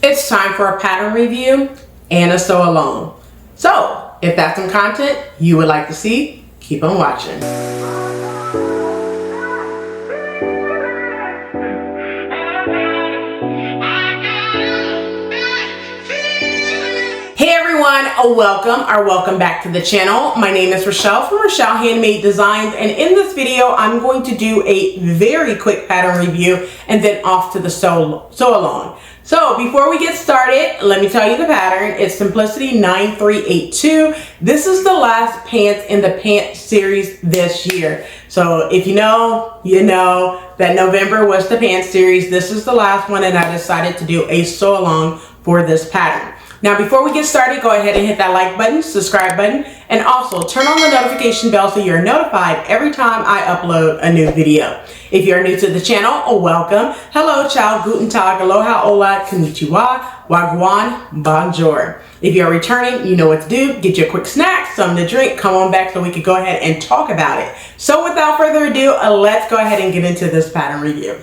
It's time for a pattern review and a sew along. So if that's some content you would like to see, keep on watching. Hey everyone, welcome back to the channel. My name is Rochelle from Rochelle.Handmade.Designs, and in this video I'm going to do a very quick pattern review and then off to the sew along. So before we get started, let me tell you the pattern. It's Simplicity 9382. This is the last pants in the Pant series this year. So if you know that November was the Pant series. This is the last one, and I decided to do a sew along for this pattern. Now, before we get started, go ahead and hit that like button, subscribe button, and also turn on the notification bell so you're notified every time I upload a new video. If you're new to the channel, welcome. Hello, ciao, guten tag, aloha, hola, konnichiwa, wagwan, bonjour. If you're returning, you know what to do. Get you a quick snack, something to drink, come on back so we can go ahead and talk about it. So without further ado, let's go ahead and get into this pattern review.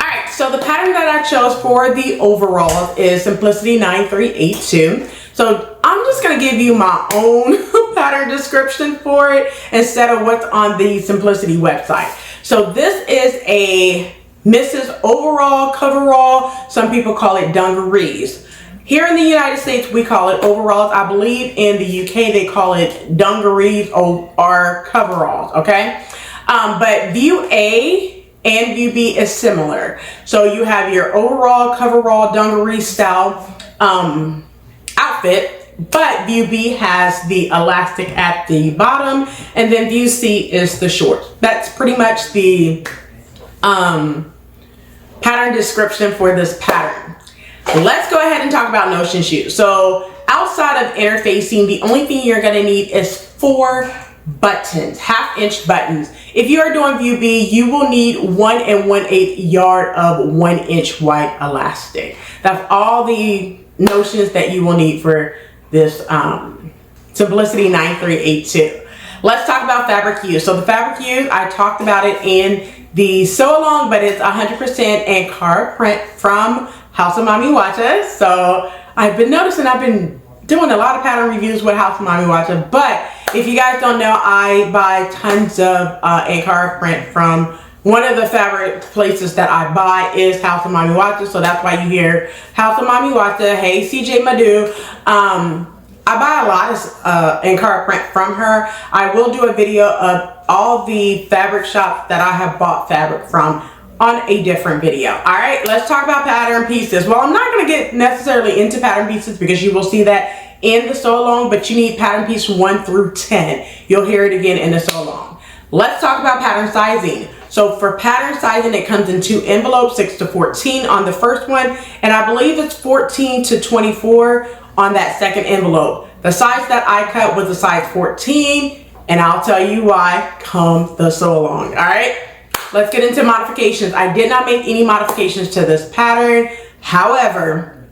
Alright, so the pattern that I chose for the overalls is Simplicity 9382. So I'm just going to give you my own pattern description for it instead of what's on the Simplicity website. So this is a Mrs. Overall, coverall. Some people call it dungarees. Here in the United States, we call it overalls. I believe in the UK, they call it dungarees or coveralls, okay? But view A and view B is similar. So you have your overall, coverall, dungaree style outfit, but view B has the elastic at the bottom, and then view C is the shorts. That's pretty much the pattern description for this pattern. Let's go ahead and talk about notion shoes. So outside of interfacing, the only thing you're gonna need is 4 buttons, 1/2-inch buttons. If you are doing view B, you will need 1 1/8 yard of 1-inch white elastic. That's all the notions that you will need for this Simplicity 9382. Let's talk about fabric use. So the fabric use, I talked about it in the sew along, but it's 100% Ankara print from houseofmamiwata. So I've been noticing I've been doing a lot of pattern reviews with houseofmamiwata, but if you guys don't know, I buy tons of Ankara print from one of the fabric places that I buy is houseofmamiwata, so that's why you hear houseofmamiwata. Hey, CJ Madu. I buy a lot of Ankara print from her. I will do a video of all the fabric shops that I have bought fabric from on a different video. All right, let's talk about pattern pieces. Well, I'm not going to get necessarily into pattern pieces because you will see that in the sew along, but you need pattern piece 1 through 10. You'll hear it again in the sew along. Let's talk about pattern sizing. So for pattern sizing, it comes in 2 envelopes, 6 to 14 on the first one, and I believe it's 14 to 24 on that second envelope. The size that I cut was a size 14, and I'll tell you why come the sew along. All right, let's get into modifications. I did not make any modifications to this pattern. However,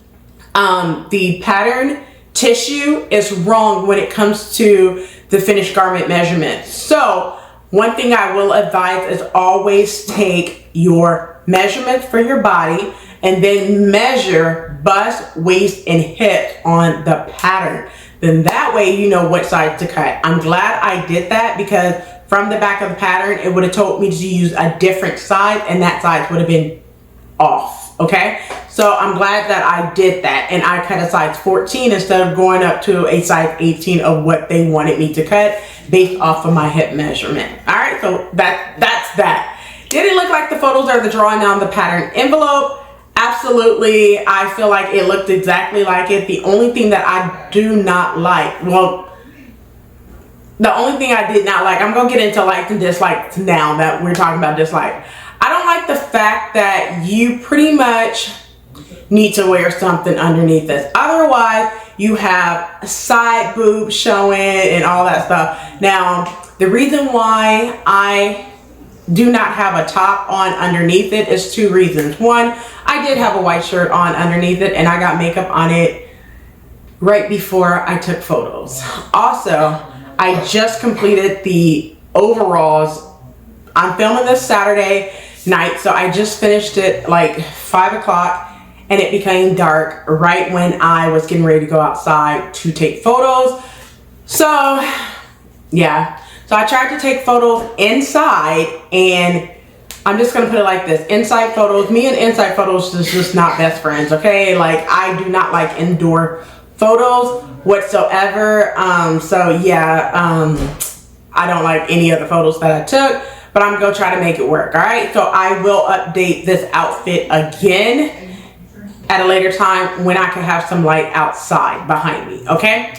the pattern tissue is wrong when it comes to the finished garment measurements. So one thing I will advise is always take your measurements for your body and then measure bust, waist, and hip on the pattern. Then that way you know what size to cut. I'm glad I did that because from the back of the pattern, it would have told me to use a different size and that size would have been off, okay? So I'm glad that I did that and I cut a size 14 instead of going up to a size 18 of what they wanted me to cut based off of my hip measurement. All right, so that's that. Did it look like the photos or the drawing on the pattern envelope? Absolutely. I feel like it looked exactly like it. The only thing that I do not like, well, the only thing I did not like, I'm gonna get into likes and dislikes now that we're talking about dislike. I don't like the fact that you pretty much need to wear something underneath this. Otherwise, you have side boobs showing and all that stuff. Now, the reason why I do not have a top on underneath it is 2 reasons. One, I did have a white shirt on underneath it and I got makeup on it right before I took photos. Also, I just completed the overalls. I'm filming this Saturday night, so I just finished it like 5 o'clock and it became dark right when I was getting ready to go outside to take photos. So yeah, so I tried to take photos inside, and I'm just gonna put it like this: inside photos, me and inside photos is just not best friends, okay? Like, I do not like indoor photos whatsoever. So yeah, I don't like any of the photos that I took, but I'm gonna try to make it work. All right, so I will update this outfit again at a later time when I can have some light outside behind me. Okay.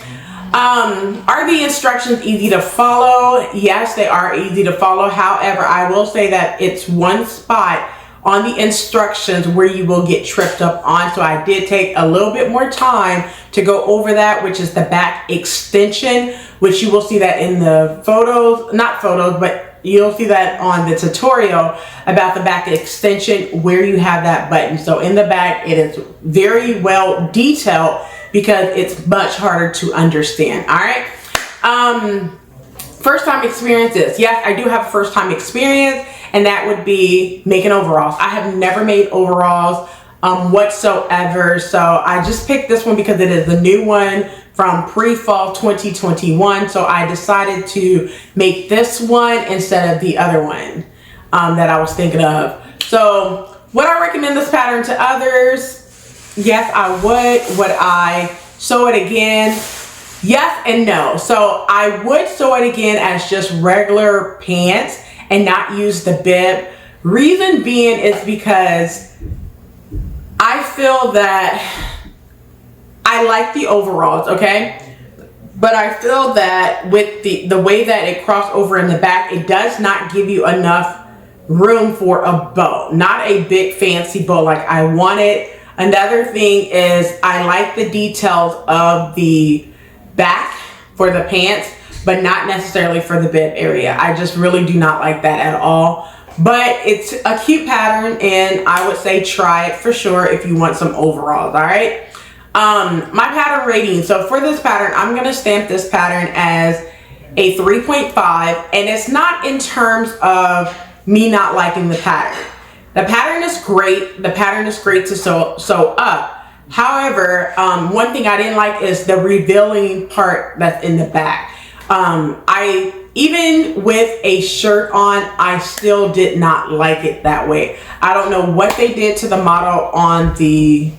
Are the instructions easy to follow? Yes, they are easy to follow. However, I will say that it's one spot on the instructions where you will get tripped up on. So I did take a little bit more time to go over that, which is the back extension, which you will see that in the photos, not photos, but you'll see that on the tutorial about the back extension where you have that button. So in the back, it is very well detailed because it's much harder to understand. All right. First time experiences. Yes, I do have a first time experience, and that would be making overalls. I have never made overalls whatsoever. So I just picked this one because it is the new one from pre-fall 2021. So I decided to make this one instead of the other one that I was thinking of. So would I recommend this pattern to others? Yes, I would. Would I sew it again? Yes and no. So I would sew it again as just regular pants and not use the bib. Reason being is because I feel that I like the overalls, okay? But I feel that with the way that it crossed over in the back, it does not give you enough room for a bow. Not a big fancy bow like I wanted. Another thing is I like the details of the back for the pants, but not necessarily for the bib area. I just really do not like that at all. But it's a cute pattern, and I would say try it for sure if you want some overalls. All right. My pattern rating. So for this pattern, I'm going to stamp this pattern as a 3.5, and it's not in terms of me not liking the pattern. The pattern is great. The pattern is great to sew up. However, one thing I didn't like is the revealing part that's in the back. Even with a shirt on, I still did not like it that way. I don't know what they did to the model on the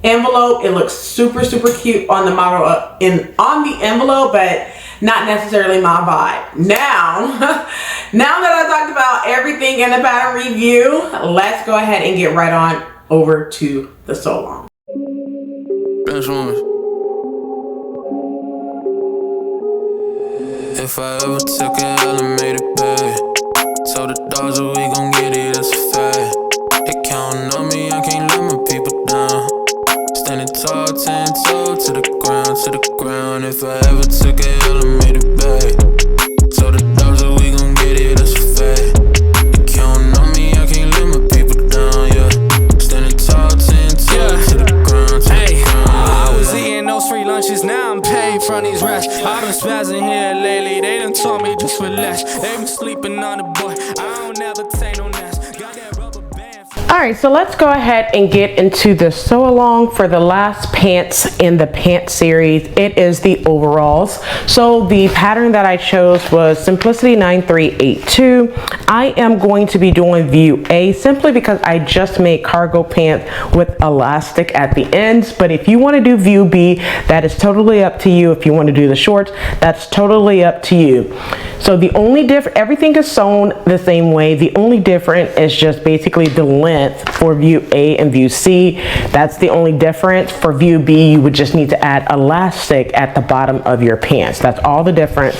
envelope. It looks super, super cute on the model on the envelope, but not necessarily my vibe. Now, now that I talked about everything in the pattern review, let's go ahead and get right on over to the sew along. If I ever took a L and made it pay, told the dogs that we gon' get it, that's a fact. They counting on me, I can't let my people down. Standing tall, 10 toes to the ground. If I ever took a L and made it back, told the dogs that we gon' get it, that's a fact. They counting on me, I can't let my people down, yeah. Standing tall, 10 toes to the ground. I was eating those free lunches, now I'm paid from these rats. I've been spazzing here lately, they done told me just relax. They been sleeping on the boy, I don't ever take no naps. Got that rubber band. All right, so let's go ahead and get into the sew along for the last pants in the pant series. It is the overalls. So the pattern that I chose was Simplicity 9382. I am going to be doing view A simply because I just made cargo pants with elastic at the ends. But if you want to do view B, that is totally up to you. If you want to do the shorts, that's totally up to you. So the only everything is sewn the same way. The only difference is just basically the length for view A and view C. That's the only difference. For view B, you would just need to add elastic at the bottom of your pants. That's all the difference.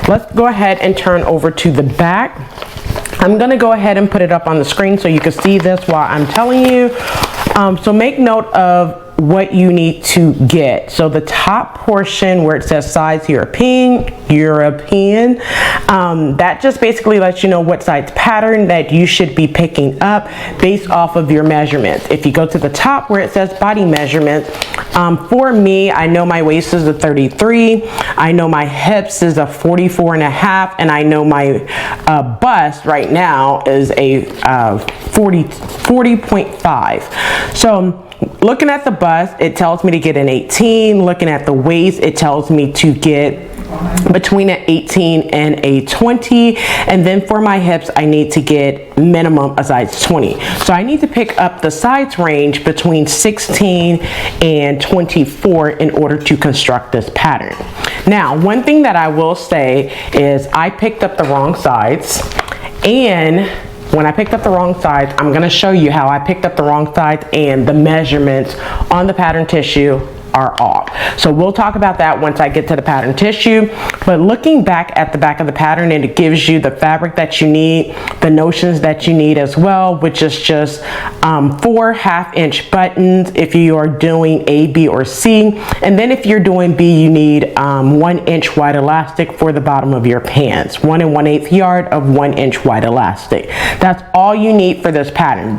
Let's go ahead and turn over to the back. I'm going to go ahead and put it up on the screen so you can see this while I'm telling you. So make note of what you need to get. So the top portion where it says size European, that just basically lets you know what size pattern that you should be picking up based off of your measurements. If you go to the top where it says body measurements, for me, I know my waist is a 33, I know my hips is a 44.5, and I know my bust right now is a 40.5. So looking at the bust, it tells me to get an 18. Looking at the waist, it tells me to get between an 18 and a 20. And then for my hips, I need to get minimum a size 20. So I need to pick up the size range between 16 and 24 in order to construct this pattern. Now, one thing that I will say is I picked up the wrong sides, and when I picked up the wrong sides, I'm going to show you how I picked up the wrong sides, and the measurements on the pattern tissue are off. So we'll talk about that once I get to the pattern tissue. But looking back at the back of the pattern, and it gives you the fabric that you need, the notions that you need as well, which is just 4 1/2-inch buttons if you are doing A, B, or C. And then if you're doing B, you need 1-inch wide elastic for the bottom of your pants. 1 1/8 yard of 1-inch wide elastic. That's all you need for this pattern.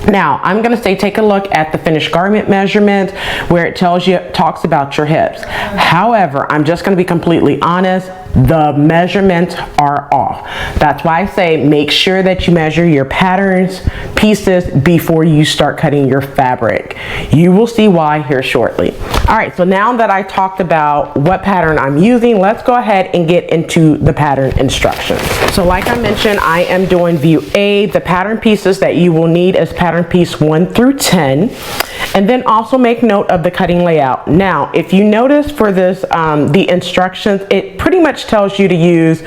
Now, I'm going to say take a look at the finished garment measurement where it talks about your hips. However, I'm just going to be completely honest, the measurements are off. That's why I say make sure that you measure your patterns, pieces before you start cutting your fabric. You will see why here shortly. All right, so now that I talked about what pattern I'm using, let's go ahead and get into the pattern instructions. So like I mentioned, I am doing view A. The pattern pieces that you will need is pattern piece 1 through 10. And then also make note of the cutting layout. Now, if you notice for this, the instructions, it pretty much tells you to use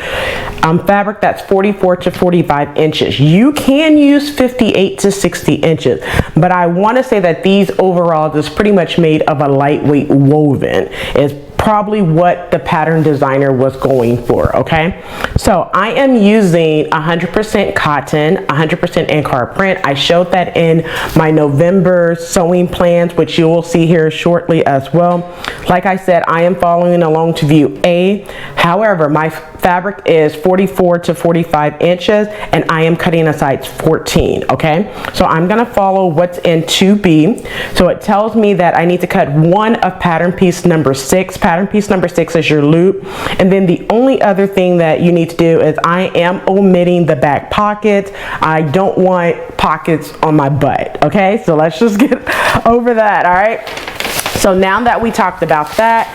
fabric that's 44 to 45 inches. You can use 58 to 60 inches, but I want to say that these overalls is pretty much made of a lightweight woven. It's probably what the pattern designer was going for, okay? So I am using 100% cotton, 100% Ankara print. I showed that in my November sewing plans, which you will see here shortly as well. Like I said, I am following along to view A. However, my fabric is 44 to 45 inches and I am cutting a size 14, okay? So I'm gonna follow what's in 2B. So it tells me that I need to cut 1 of pattern piece number 6. Pattern piece number 6 is your loop. And then the only other thing that you need to do is I am omitting the back pockets. I don't want pockets on my butt, okay? So let's just get over that, all right? So now that we talked about that,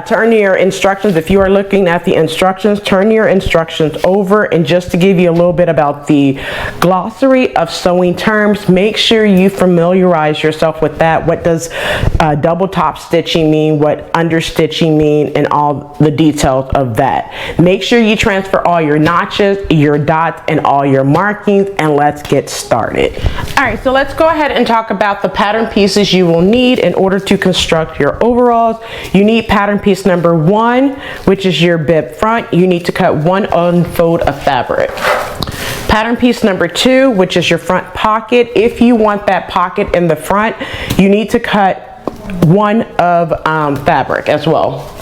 turn your instructions. If you are looking at the instructions, turn your instructions over. And just to give you a little bit about the glossary of sewing terms, make sure you familiarize yourself with that. What does double top stitching mean? What understitching mean? And all the details of that. Make sure you transfer all your notches, your dots, and all your markings, and let's get started. All right, so let's go ahead and talk about the pattern pieces you will need in order to construct your overalls. You need pattern piece number 1, which is your bib front. You need to cut 1 unfold of fabric. Pattern piece number 2, which is your front pocket. If you want that pocket in the front, you need to cut 1 of fabric as well.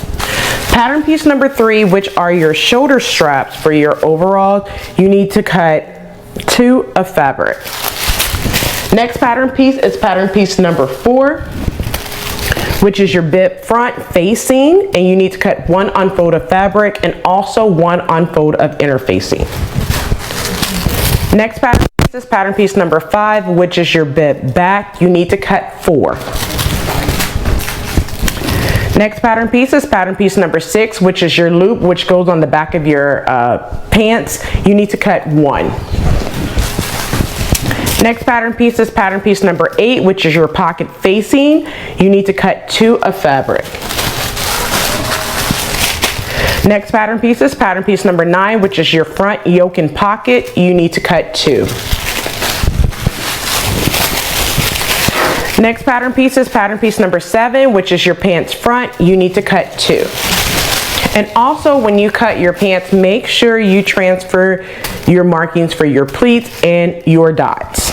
Pattern piece number 3, which are your shoulder straps for your overalls, you need to cut 2 of fabric. Next pattern piece is pattern piece number 4, which is your bib front facing, and you need to cut 1 unfold of fabric and also 1 unfold of interfacing. Next pattern piece is pattern piece number 5, which is your bib back. You need to cut 4. Next pattern piece is pattern piece number 6, which is your loop, which goes on the back of your pants. You need to cut 1. Next pattern piece is pattern piece number 8, which is your pocket facing. You need to cut 2 of fabric. Next pattern piece is pattern piece number 9, which is your front yoke and pocket. You need to cut 2. Next pattern piece is pattern piece number 7, which is your pants front. You need to cut 2. And also when you cut your pants, make sure you transfer your markings for your pleats and your dots.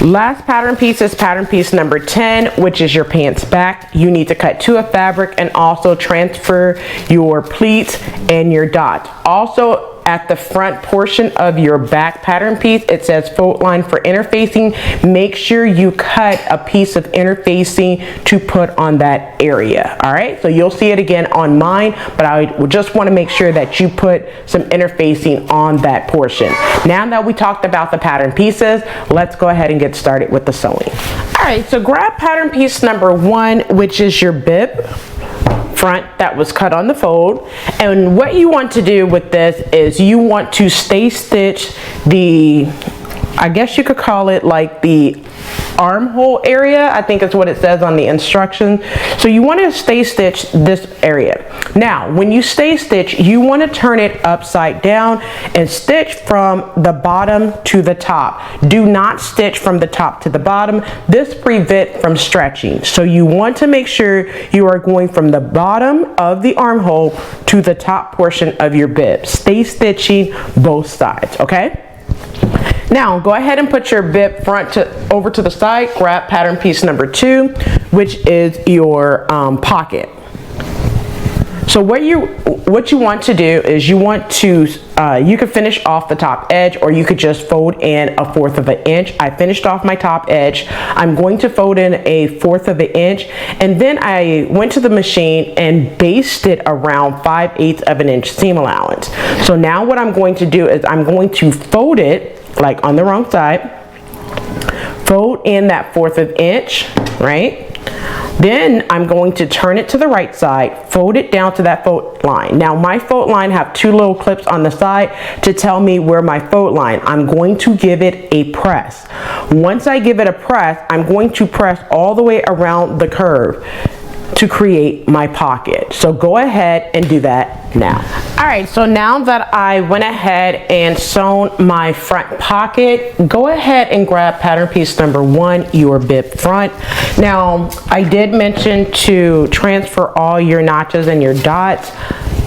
Last pattern piece is pattern piece number 10, which is your pants back. You need to cut 2 of fabric and also transfer your pleats and your dots. Also, at the front portion of your back pattern piece, it says fold line for interfacing. Make sure you cut a piece of interfacing to put on that area. All right, so you'll see it again on mine, but I just want to make sure that you put some interfacing on that portion. Now that we talked about the pattern pieces, let's go ahead and get started with the sewing. All right, so grab pattern piece number 1, which is your bib front that was cut on the fold. And what you want to do with this is you want to stay stitch the, I guess you could call it like the armhole area, I think is what it says on the instructions. So you want to stay stitch this area. Now when you stay stitch, you want to turn it upside down and stitch from the bottom to the top. Do not stitch from the top to the bottom. This prevents from stretching. So you want to make sure you are going from the bottom of the armhole to the top portion of your bib. Stay stitching both sides, okay? Now go ahead and put your bib front over to the side. Grab pattern piece number 2, which is your pocket. So what you want to do is you want to you can finish off the top edge, or you could just fold in 1/4 of an inch. I finished off my top edge. I'm going to fold in 1/4 of an inch, and then I went to the machine and basted around 5/8 of an inch seam allowance. So now what I'm going to do is I'm going to fold it like on the wrong side, fold in that 1/4 of an inch, right? Then I'm going to turn it to the right side, fold it down to that fold line. Now my fold line have 2 little clips on the side to tell me where my fold line. I'm going to give it a press. Once I give it a press, I'm going to press all the way around the curve to create my pocket. So go ahead and do that now. All right, so now that I went ahead and sewn my front pocket, go ahead and grab pattern piece number 1, your bib front. Now I did mention to transfer all your notches and your dots.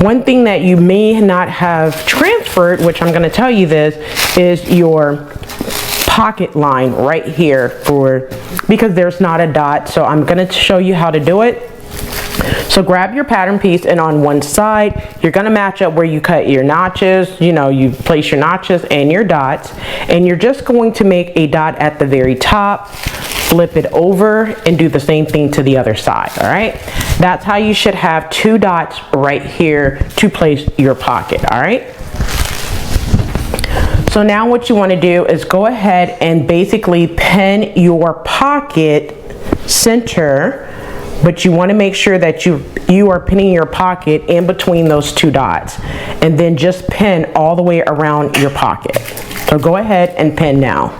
One thing that you may not have transferred, which I'm going to tell you this, is your pocket line right here, because there's not a dot. So I'm going to show you how to do it. So grab your pattern piece, and on one side you're going to match up where you cut your notches. You know, you place your notches and your dots, and you're just going to make a dot at the very top, flip it over, and do the same thing to the other side. All right, that's how you should have 2 dots right here to place your pocket. All right, so now what you want to do is go ahead and basically pin your pocket center, but you want to make sure that you are pinning your pocket in between those 2 dots, and then just pin all the way around your pocket. So go ahead and pin now.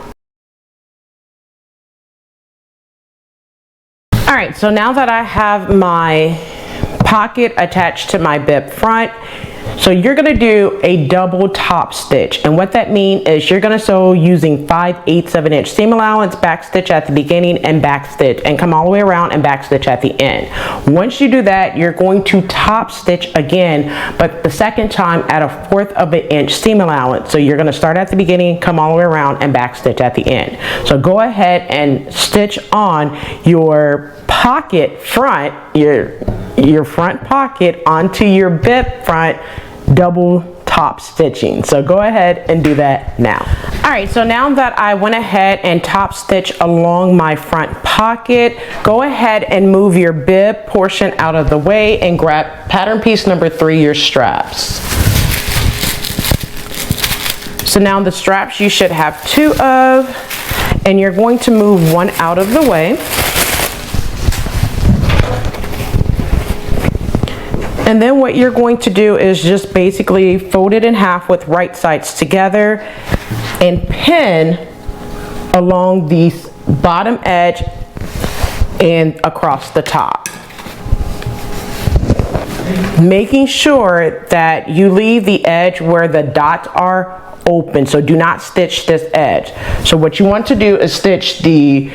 All right, so now that I have my pocket attached to my bib front, so you're going to do a double top stitch, and what that means is you're going to sew using 5/8 of an inch seam allowance, back stitch at the beginning and back stitch, and come all the way around and back stitch at the end. Once you do that, you're going to top stitch again, but the second time at 1/4 of an inch seam allowance. So you're going to start at the beginning, come all the way around, and back stitch at the end. So go ahead and stitch on your pocket front, your front pocket onto your bib front, double top stitching. So go ahead and do that now. All right, so now that I went ahead and top stitch along my front pocket, go ahead and move your bib portion out of the way and grab pattern piece number 3, your straps. So now the straps you should have 2 of, and you're going to move one out of the way. And then what you're going to do is just basically fold it in half with right sides together and pin along the bottom edge and across the top. Making sure that you leave the edge where the dots are open, so do not stitch this edge. So what you want to do is stitch the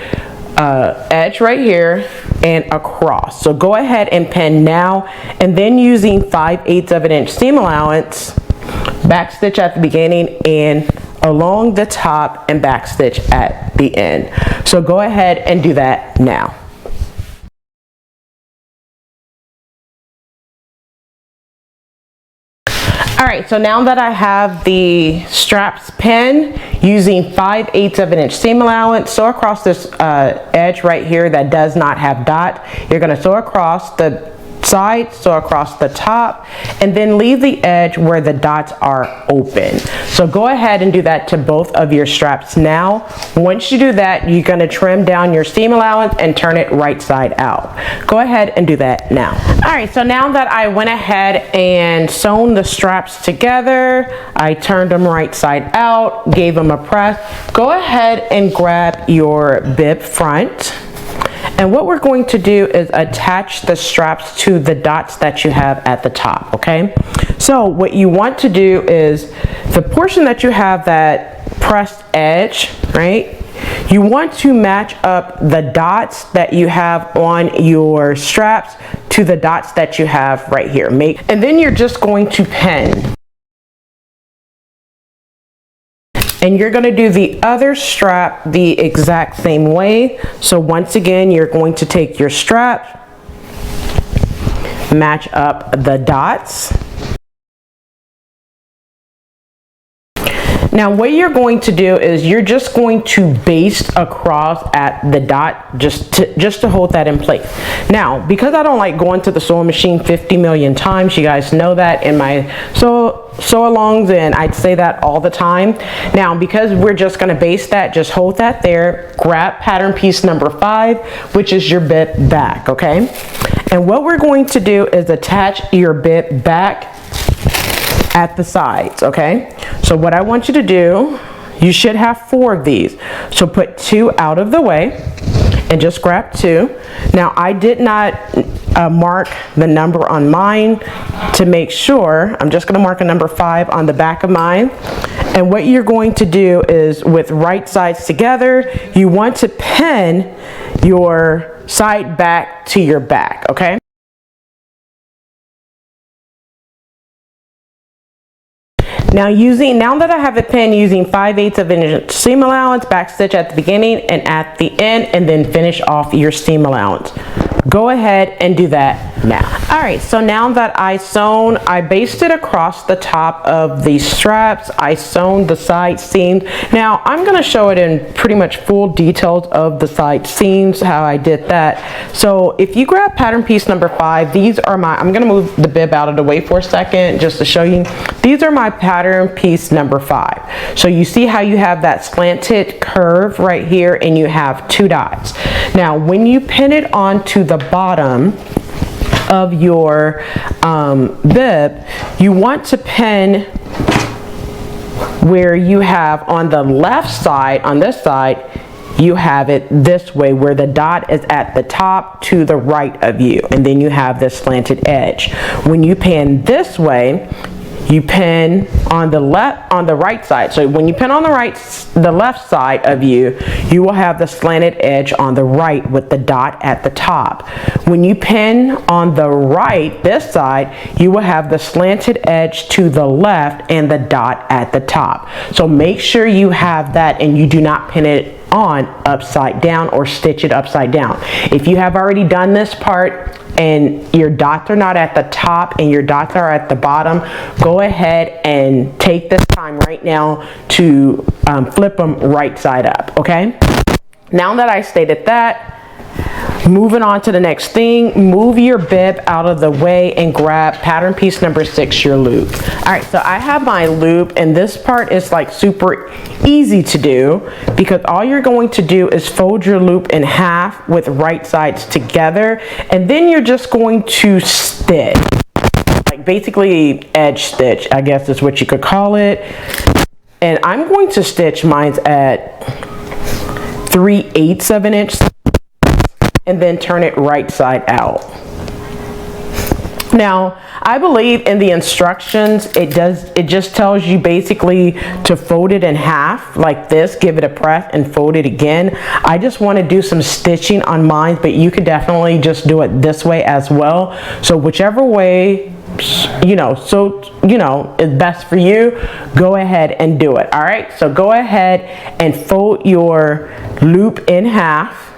edge right here and across. So go ahead and pin now, and then using 5/8 of an inch seam allowance, back stitch at the beginning and along the top, and back stitch at the end. So go ahead and do that now. All right, so now that I have the straps pinned using 5/8 of an inch seam allowance, sew across this edge right here that does not have dot. You're gonna sew across the side, sew across the top, and then leave the edge where the dots are open. So go ahead and do that to both of your straps now. Once you do that, you're going to trim down your seam allowance and turn it right side out. Go ahead and do that now. All right, so now that I went ahead and sewn the straps together, I turned them right side out, gave them a press. Go ahead and grab your bib front. And what we're going to do is attach the straps to the dots that you have at the top, okay? So what you want to do is the portion that you have that pressed edge, right? You want to match up the dots that you have on your straps to the dots that you have right here. And then you're just going to pin. And you're going to do the other strap the exact same way. So once again, you're going to take your strap, match up the dots. Now what you're going to do is you're just going to baste across at the dot just to hold that in place. Now, because I don't like going to the sewing machine 50 million times, you guys know that in my sew-alongs, and I'd say that all the time. Now, because we're just going to baste that, just hold that there, grab pattern piece number 5, which is your bib back, okay? And what we're going to do is attach your bib back at the sides, okay? So what I want you to do, you should have 4 of these. So put 2 out of the way and just grab 2. Now I did not mark the number on mine to make sure. I'm just gonna mark a number 5 on the back of mine. And what you're going to do is with right sides together, you want to pin your side back to your back, okay? Now that I have it pinned using 5/8 of an inch seam allowance, back stitch at the beginning and at the end, and then finish off your seam allowance. Go ahead and do that now. All right, so now that I basted across the top of the straps, I sewn the side seams. Now I'm gonna show it in pretty much full details of the side seams, how I did that. So if you grab pattern piece number 5, these are I'm gonna move the bib out of the way for a second just to show you. These are my pattern piece number 5. So you see how you have that slanted curve right here and you have 2 dots. Now when you pin it onto the bottom of your bib, you want to pin where you have on the left side, on this side, you have it this way where the dot is at the top to the right of you, and then you have this slanted edge. When you pin this way, you pin on the right side. So when you pin on the left side of you, you will have the slanted edge on the right with the dot at the top. When you pin on the right, this side, you will have the slanted edge to the left and the dot at the top. So make sure you have that and you do not pin it on upside down or stitch it upside down. If you have already done this part and your dots are not at the top and your dots are at the bottom, go ahead and take this time right now to flip them right side up, okay? Now that I stated that, moving on to the next thing, move your bib out of the way and grab pattern piece number 6, your loop. All right, so I have my loop, and this part is like super easy to do because all you're going to do is fold your loop in half with right sides together, and then you're just going to stitch, like basically edge stitch, I guess is what you could call it. And I'm going to stitch mine's at 3/8 of an inch and then turn it right side out. Now, I believe in the instructions, it just tells you basically to fold it in half like this, give it a press and fold it again. I just want to do some stitching on mine, but you could definitely just do it this way as well. So whichever way, is best for you, go ahead and do it. All right, so go ahead and fold your loop in half.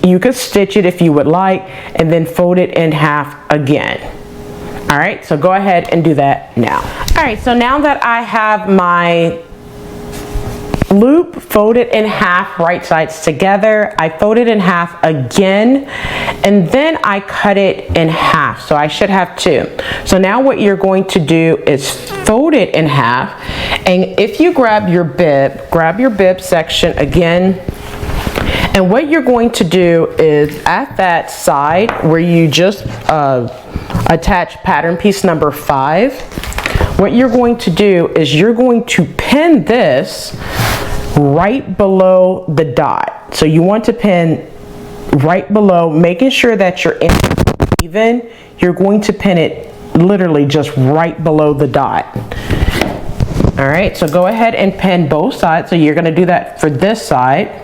You could stitch it if you would like, and then fold it in half again. All right, so go ahead and do that now. All right, so now that I have my loop folded in half, right sides together, I fold it in half again, and then I cut it in half. So I should have two. So now what you're going to do is fold it in half, and if you grab your bib section again, and what you're going to do is at that side where you just attach pattern piece number 5, what you're going to do is you're going to pin this right below the dot. So you want to pin right below, making sure that you're even. You're going to pin it literally just right below the dot. All right, so go ahead and pin both sides. So you're going to do that for this side.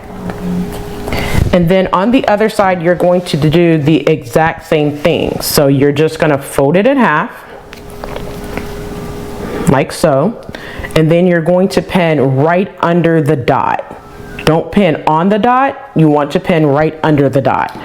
And then on the other side, you're going to do the exact same thing. So you're just going to fold it in half, like so. And then you're going to pin right under the dot. Don't pin on the dot, you want to pin right under the dot.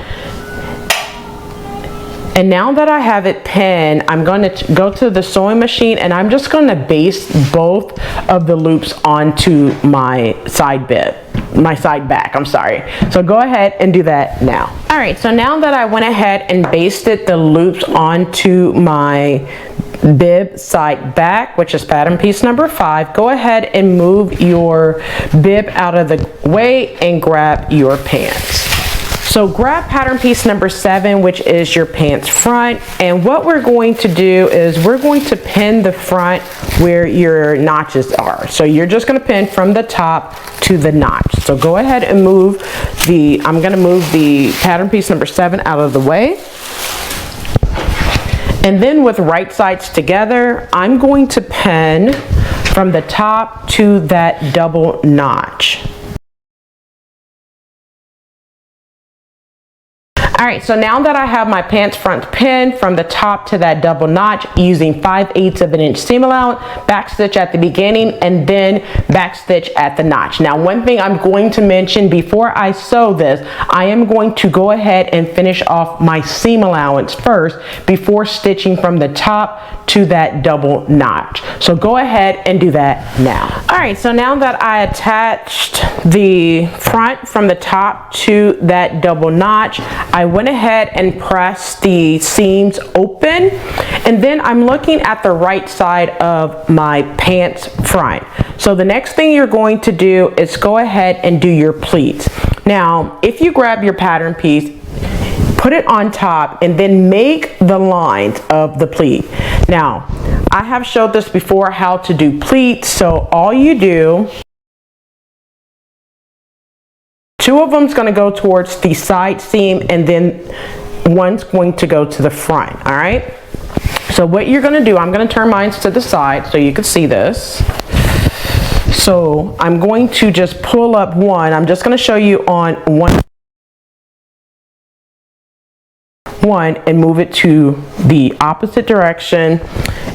And now that I have it pinned, I'm going to go to the sewing machine and I'm just going to baste both of the loops onto my side back, I'm sorry. So go ahead and do that now. All right, so now that I went ahead and basted the loops onto my bib side back, which is pattern piece number 5, go ahead and move your bib out of the way and grab your pants. So grab pattern piece number 7, which is your pants front, and what we're going to do is we're going to pin the front where your notches are. So you're just going to pin from the top to the notch. So go ahead and move I'm going to move the pattern piece number 7 out of the way. And then with right sides together, I'm going to pin from the top to that double notch. All right, so now that I have my pants front pinned from the top to that double notch using 5/8 of an inch seam allowance, backstitch at the beginning and then backstitch at the notch. Now, one thing I'm going to mention before I sew this, I am going to go ahead and finish off my seam allowance first before stitching from the top to that double notch. So go ahead and do that now. All right, so now that I attached the front from the top to that double notch, I went ahead and pressed the seams open, and then I'm looking at the right side of my pants front. So the next thing you're going to do is go ahead and do your pleats. Now, if you grab your pattern piece, put it on top and then make the lines of the pleat. Now, I have showed this before how to do pleats, so all you do, 2 of them is going to go towards the side seam and then one's going to go to the front. All right, so what you're going to do, I'm going to turn mine to the side so you can see this. So I'm going to just pull up one. I'm just going to show you on one and move it to the opposite direction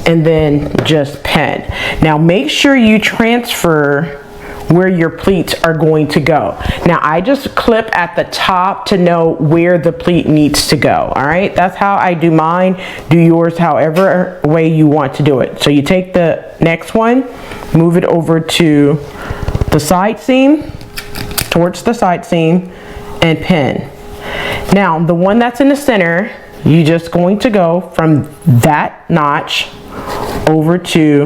and then just pin. Now make sure you transfer where your pleats are going to go. Now I just clip at the top to know where the pleat needs to go. All right, that's how I do mine. Do yours however way you want to do it. So you take the next one, move it over to the side seam, towards the side seam, and pin. Now the one that's in the center, you're just going to go from that notch over to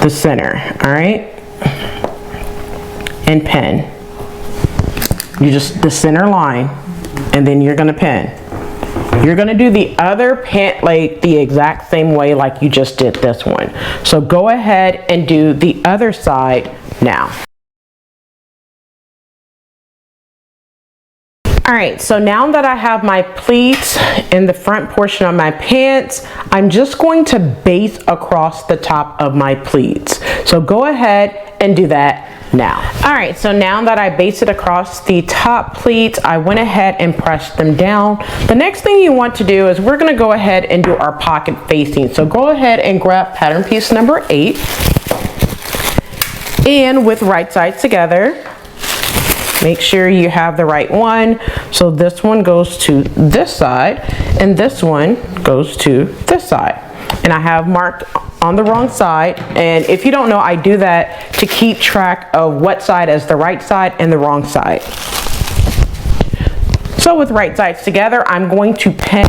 the center. All right, and pin. You just the center line, and then you're going to pin. You're going to do the other pant leg the exact same way like you just did this one. So go ahead and do the other side now. All right, so now that I have my pleats in the front portion of my pants, I'm just going to baste across the top of my pleats. So go ahead and do that now. All right, so now that I basted across the top pleats, I went ahead and pressed them down. The next thing you want to do is we're going to go ahead and do our pocket facing. So go ahead and grab pattern piece number 8, and with right sides together, Make sure you have the right one. So this one goes to this side and this one goes to this side. And I have marked on the wrong side, and if you don't know, I do that to keep track of what side is the right side and the wrong side. So with right sides together, I'm going to pin.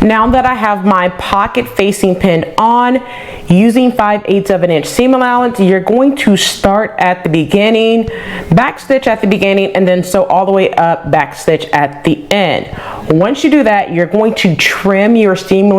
Now that I have my pocket facing pinned on, using 5/8 of an inch seam allowance, you're going to start at the beginning, back stitch at the beginning, and then sew all the way up, back stitch at the end. Once you do that, you're going to trim your seam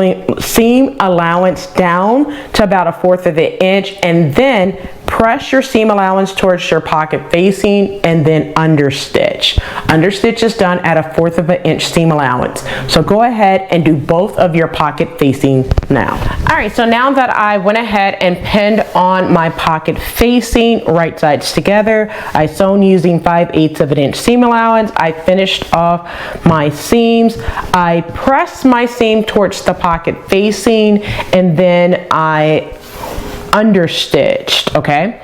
allowance down to about 1/4 of an inch, and then press your seam allowance towards your pocket facing and then understitch. Understitch is done at 1/4 of an inch seam allowance. So go ahead and do both of your pocket facing now. All right, so now that I went ahead and pinned on my pocket facing, right sides together, I sewn using 5/8 of an inch seam allowance. I finished off my seams. I pressed my seam towards the pocket facing, and then I understitched. Okay,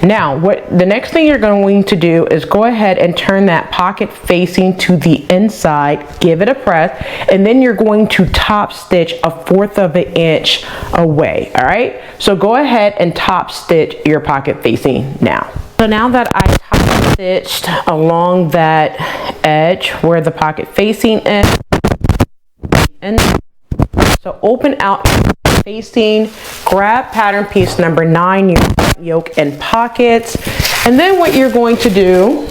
now the next thing you're going to do is go ahead and turn that pocket facing to the inside, give it a press, and then you're going to top stitch 1/4 of an inch away. All right, so go ahead and top stitch your pocket facing now. So now that I top stitched along that edge where the pocket facing is, and so open out facing, grab pattern piece number 9, your yoke and pockets, and then what you're going to do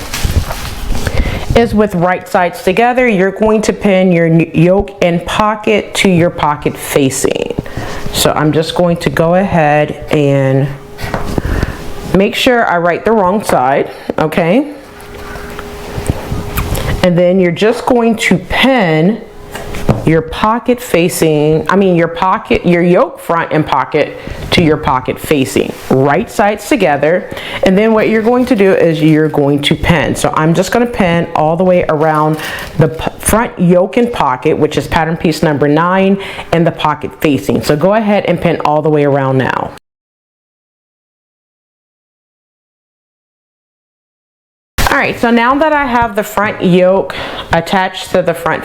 is, with right sides together, you're going to pin your yoke and pocket to your pocket facing. So I'm just going to go ahead and make sure I write the wrong side, okay? And then you're just going to pin your pocket facing, your yoke front and pocket to your pocket facing, right sides together. And then what you're going to do is you're going to pin. So I'm just going to pin all the way around the front yoke and pocket, which is pattern piece number 9, and the pocket facing. So go ahead and pin all the way around now. All right, so now that I have the front yoke attached to the front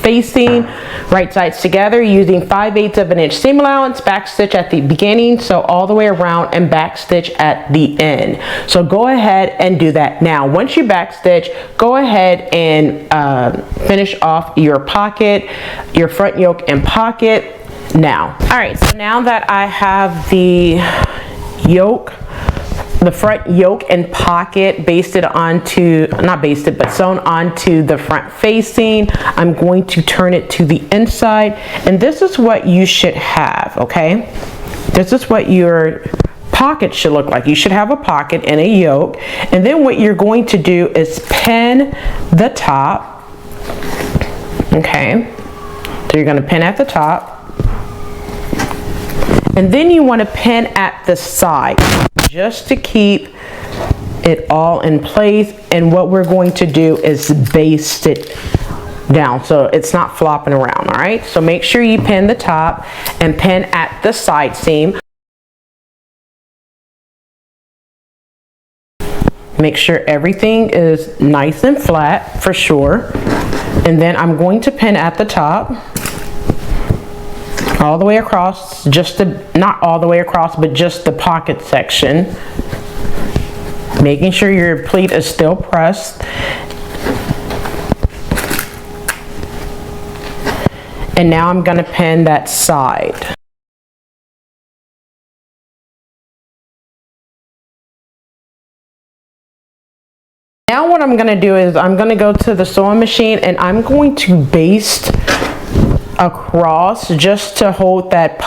facing, right sides together, using 5/8 of an inch seam allowance, back stitch at the beginning, sew all the way around, and back stitch at the end. So go ahead and do that now. Once you back stitch, go ahead and finish off your pocket, your front yoke and pocket now. All right, so now that I have the front yoke and pocket sewn onto the front facing, I'm going to turn it to the inside, and this is what you should have, okay? This is what your pocket should look like. You should have a pocket and a yoke, and then what you're going to do is pin the top, okay? So you're going to pin at the top, and then you want to pin at the side, just to keep it all in place. And what we're going to do is baste it down so it's not flopping around. All right, so make sure you pin the top and pin at the side seam. Make sure everything is nice and flat for sure. And then I'm going to pin at the top all the way across, not all the way across, but just the pocket section, making sure your pleat is still pressed. And now I'm going to pin that side. Now what I'm going to do is I'm going to go to the sewing machine, and I'm going to baste across just to hold that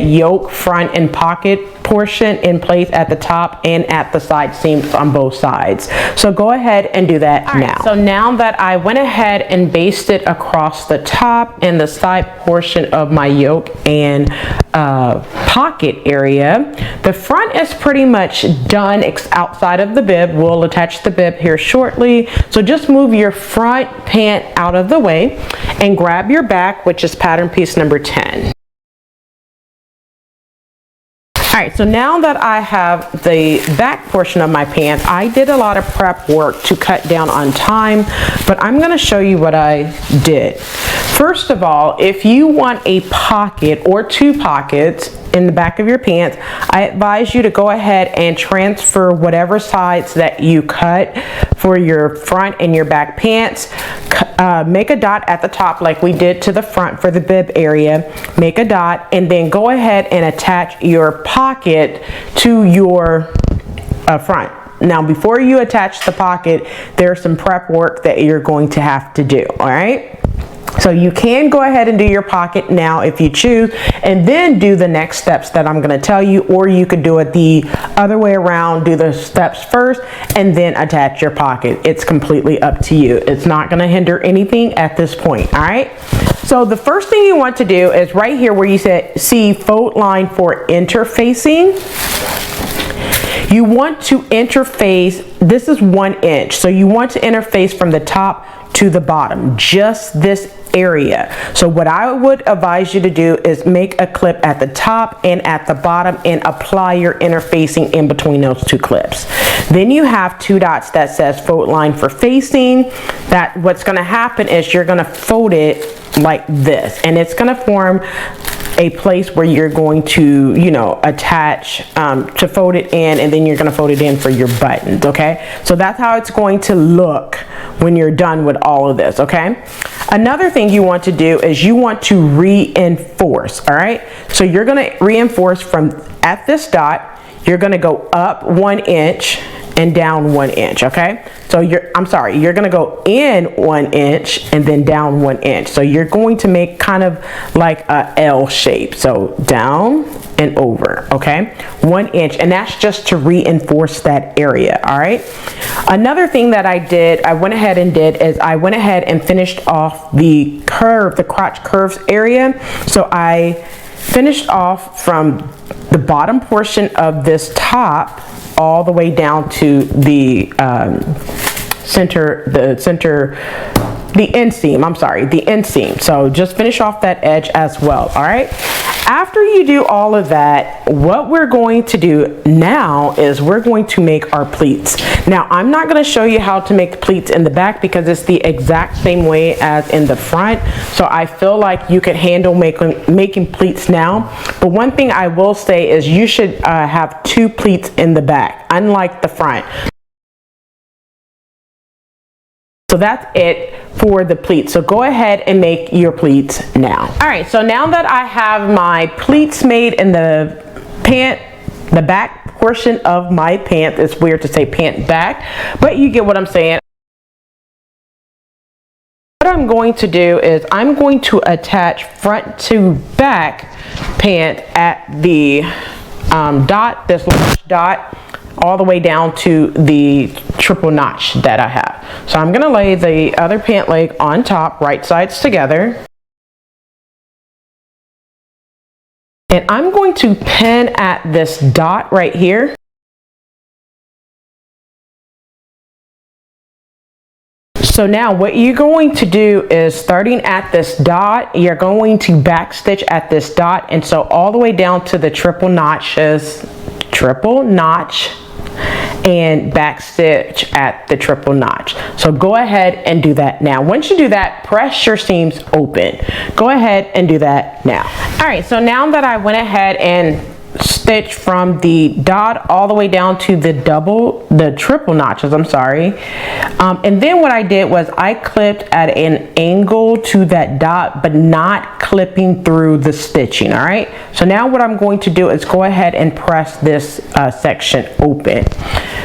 yoke front and pocket portion in place at the top and at the side seams on both sides. So go ahead and do that now. So now that I went ahead and basted across the top and the side portion of my yoke and pocket area, the front is pretty much done outside of the bib. We'll attach the bib here shortly. So just move your front pant out of the way and grab your back, which is pattern piece number 10. All right, so now that I have the back portion of my pants, I did a lot of prep work to cut down on time, but I'm gonna show you what I did. First of all, if you want a pocket or 2 pockets in the back of your pants, I advise you to go ahead and transfer whatever sides that you cut for your front and your back pants. Make a dot at the top like we did to the front for the bib area. Make a dot and then go ahead and attach your pocket to your front. Now, before you attach the pocket, there's some prep work that you're going to have to do, all right? So you can go ahead and do your pocket now if you choose, and then do the next steps that I'm gonna tell you, or you could do it the other way around, do the steps first and then attach your pocket. It's completely up to you. It's not gonna hinder anything at this point, all right? So the first thing you want to do is right here where you see fold line for interfacing. You want to interface, this is 1 inch. So you want to interface from the top to the bottom, just this area. So what I would advise you to do is make a clip at the top and at the bottom and apply your interfacing in between those 2 clips. Then you have 2 dots that says fold line for facing. That what's gonna happen is you're gonna fold it like this, and it's gonna form a place where you're going to, you know, attach to fold it in, and then you're going to fold it in for your buttons. Okay, so that's how it's going to look when you're done with all of this. Okay, another thing you want to do is you want to reinforce. All right, so you're going to reinforce from at this dot, you're going to go up 1 inch and down 1 inch. Okay, so you're gonna go in 1 inch and then down 1 inch. So you're going to make kind of like a L shape. So down and over, okay? 1 inch, and that's just to reinforce that area, all right? Another thing that I went ahead and finished off the curve, the crotch curves area. So I finished off from the bottom portion of this top all the way down to the inseam. So just finish off that edge as well, all right? After you do all of that, what we're going to do now is we're going to make our pleats. Now, I'm not going to show you how to make the pleats in the back because it's the exact same way as in the front. So I feel like you could handle making pleats now. But one thing I will say is you should have 2 pleats in the back, unlike the front. So that's it for the pleats. So go ahead and make your pleats now. All right, so now that I have my pleats made in the back portion of my pant, it's weird to say pant back, but you get what I'm saying. What I'm going to do is I'm going to attach front to back pant at the dot, this large dot, all the way down to the triple notch that I have. So I'm gonna lay the other pant leg on top, right sides together. And I'm going to pin at this dot right here. So now what you're going to do is starting at this dot, you're going to back stitch at this dot, and so all the way down to the triple notch and back stitch at the triple notch. So go ahead and do that now. Once you do that, press your seams open. Go ahead and do that now. All right, so now that I went ahead and stitch from the dot all the way down to the triple notches, and then what I did was I clipped at an angle to that dot, but not clipping through the stitching. All right, so now what I'm going to do is go ahead and press this section open.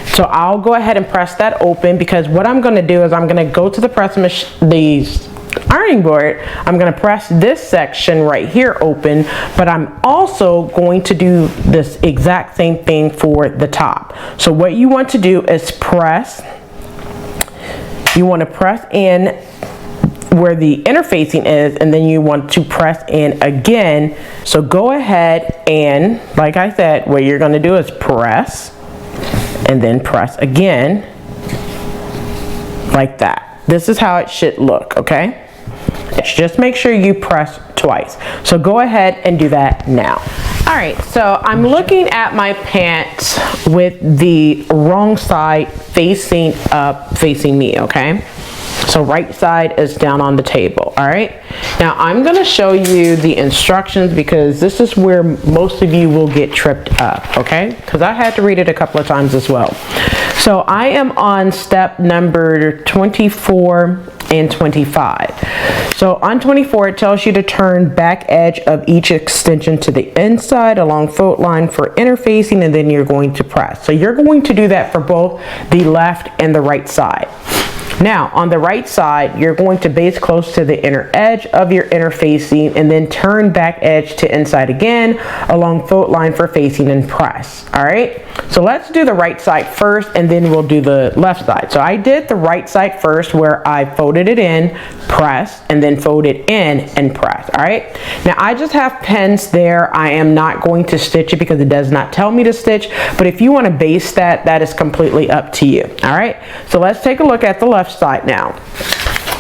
So I'll go ahead and press that open, because what I'm going to do is I'm going to go to the ironing board. I'm going to press this section right here open, but I'm also going to do this exact same thing for the top. So what you want to do is press, you want to press in where the interfacing is, and then you want to press in again. So go ahead and, like I said, what you're going to do is press and then press again like that. This is how it should look, okay? Just make sure you press twice. So go ahead and do that now. All right, so I'm looking at my pants with the wrong side facing up, facing me, okay? So right side is down on the table, all right? Now I'm gonna show you the instructions because this is where most of you will get tripped up, okay? Because I had to read it a couple of times as well. So I am on step number 24 and 25. So on 24, it tells you to turn back edge of each extension to the inside along fold line for interfacing, and then you're going to press. So you're going to do that for both the left and the right side. Now, on the right side, you're going to base close to the inner edge of your interfacing and then turn back edge to inside again along fold line for facing and press. All right, so let's do the right side first and then we'll do the left side. So I did the right side first where I folded it in, press, and then folded in and press. All right, now I just have pins there. I am not going to stitch it because it does not tell me to stitch, but if you want to base that, that is completely up to you. All right, so let's take a look at the left side now.